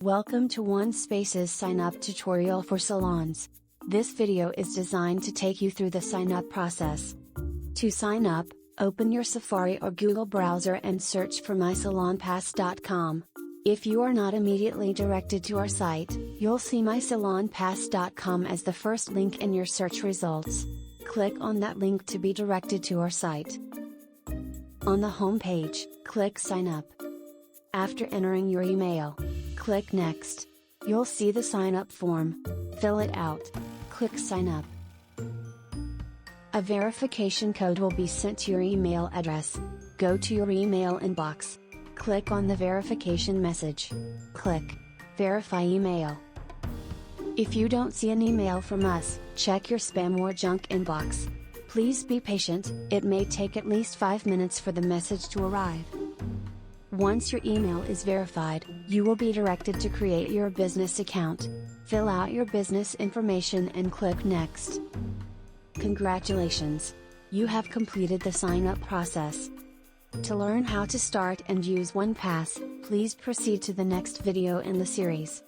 Welcome to OneSpace's sign up tutorial for salons. This video is designed to take you through the sign up process. To sign up, open your Safari or Google browser and search for mysalonpass.com. If you are not immediately directed to our site, you'll see mysalonpass.com as the first link in your search results. Click on that link to be directed to our site. On the home page, click Sign Up. After entering your email, click Next. You'll see the sign up form. Fill it out. Click Sign Up. A verification code will be sent to your email address. Go to your email inbox. Click on the verification message. Click Verify Email. If you don't see an email from us, check your spam or junk inbox. Please be patient, it may take at least 5 minutes for the message to arrive. Once your email is verified, you will be directed to create your business account. Fill out your business information and click Next. Congratulations! You have completed the sign-up process. To learn how to start and use OnePass, please proceed to the next video in the series.